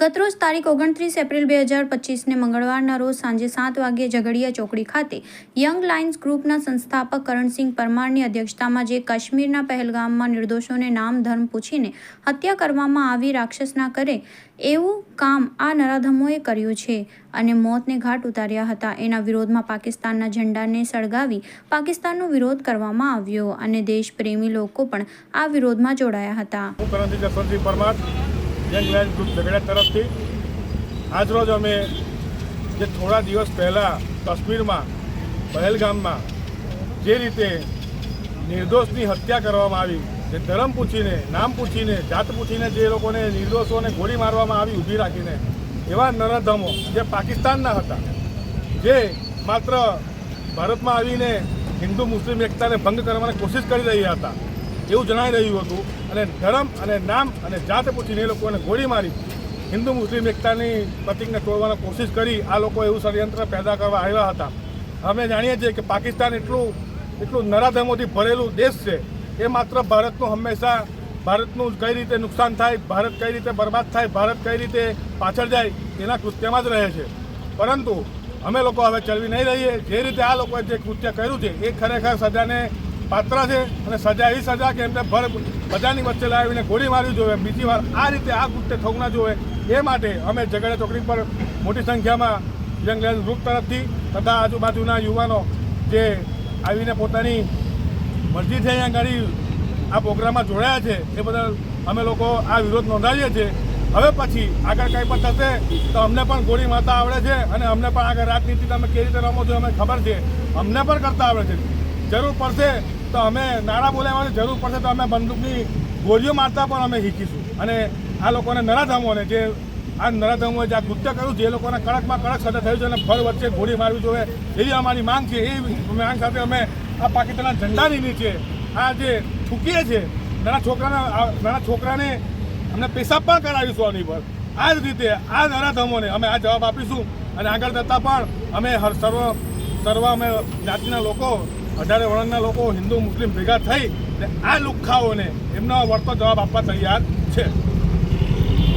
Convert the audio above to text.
ગતરોજ તારીખ 29 એપ્રિલ 2025ને મંગળવારના રોજ સાંજે 7 વાગ્યે ઝઘડિયા ચોકડી ખાતે યંગ લાયન્સ ગ્રુપના સંસ્થાપક કરણસિંહ પરમારની અધ્યક્ષતામાં જે કાશ્મીરના પહેલગામમાં નિર્દોષોને નામ ધર્મ પૂછીને હત્યા કરવામાં આવી રાક્ષસના કરે એવું કામ આ નરાધમોએ કર્યું છે અને મોતને ઘાટ ઉતાર્યા હતા। એના વિરોધમાં પાકિસ્તાનના ઝંડાને સળગાવી પાકિસ્તાનનો વિરોધ કરવામાં આવ્યો અને દેશપ્રેમી લોકો પણ આ વિરોધમાં જોડાયા હતા। યંગ લાયન્સ ગ્રુપ ઝઘડિયા તરફથી આજરોજ અમે જે થોડા દિવસ પહેલાં કાશ્મીરમાં પહેલગામમાં જે રીતે નિર્દોષની હત્યા કરવામાં આવી, જે ધર્મ પૂછીને, નામ પૂછીને, જાત પૂછીને જે લોકોને નિર્દોષોને ગોળી મારવામાં આવી ઊભી રાખીને, એવા નરાધમો જે પાકિસ્તાનના હતા, જે માત્ર ભારતમાં આવીને હિન્દુ મુસ્લિમ એકતાને ભંગ કરવાની કોશિશ કરી રહ્યા હતા એવું જણાઈ રહ્યું હતું અને ધર્મ અને નામ અને જાત પૂછીને એ લોકોને ગોળી મારી હિન્દુ મુસ્લિમ એકતાની પ્રતિકને તોડવાની કોશિશ કરી આ લોકો એવું ષડયંત્ર પેદા કરવા આવ્યા હતા। અમે જાણીએ છીએ કે પાકિસ્તાન એટલું નરાધમોથી ભરેલું દેશ છે। એ માત્ર ભારતનું હંમેશા ભારતનું કઈ રીતે નુકસાન થાય, ભારત કઈ રીતે બરબાદ થાય, ભારત કઈ રીતે પાછળ જાય એના કૃત્યમાં જ રહે છે। પરંતુ અમે લોકો હવે ચલવી નહીં રહીએ। જે રીતે આ લોકોએ જે કૃત્ય કર્યું છે એ ખરેખર સજાને પાત્ર છે અને સજા એવી સજા કે એમને બધાની વચ્ચે લાવીને ગોળી મારવી જોઈએ। બીજી વાર આ રીતે આ કૃત્ય થવું ના જોઈએ એ માટે અમે ઝઘડિયા ચોકડી પર મોટી સંખ્યામાં યંગ લાયન્સ ગ્રુપ તરફથી તથા આજુબાજુના યુવાનો જે આવીને પોતાની મરજીથી અહીંયા ગાડી આ પ્રોગ્રામમાં જોડાયા છે એ બદલ અમે લોકો આ વિરોધ નોંધાવીએ છીએ। હવે પછી આગળ કંઈ પણ થશે તો અમને પણ ગોળી મારતા આવડે છે અને અમને પણ આગળ રાજનીતિ તમે કેવી રીતે રમો છો અમને ખબર છે, અમને પણ કરતા આવડે છે। જરૂર પડશે તો અમે નાણાં બોલાવવાની જરૂર પડશે તો અમે બંદૂકની ગોળીઓ મારતા પણ અમે શીખીશું અને આ લોકોને નરાધમોને જે આ નરાધમોએ જે આ કૃત્ય કર્યું છે એ લોકોને કડકમાં કડક સજા થયું છે અને ભર વચ્ચે ગોળી મારવી જોઈએ એવી અમારી માંગ છે। એ માંગ સાથે અમે આ પાકિસ્તાનના ઝંડાની નીચે આ જે થૂકીએ છીએ નાના છોકરાને અમને પેશાબ પણ કરાવીશું આની પર। આ જ રીતે આ નરાધમોને અમે આ જવાબ આપીશું અને આગળ જતાં પણ અમે સર્વ અમે જાતિના લોકો 18 વર્ણના લોકો હિન્દુ મુસ્લિમ ભેગા થઈ અને આ લુખ્ખાઓને એમનો વળતો જવાબ આપવા તૈયાર છે।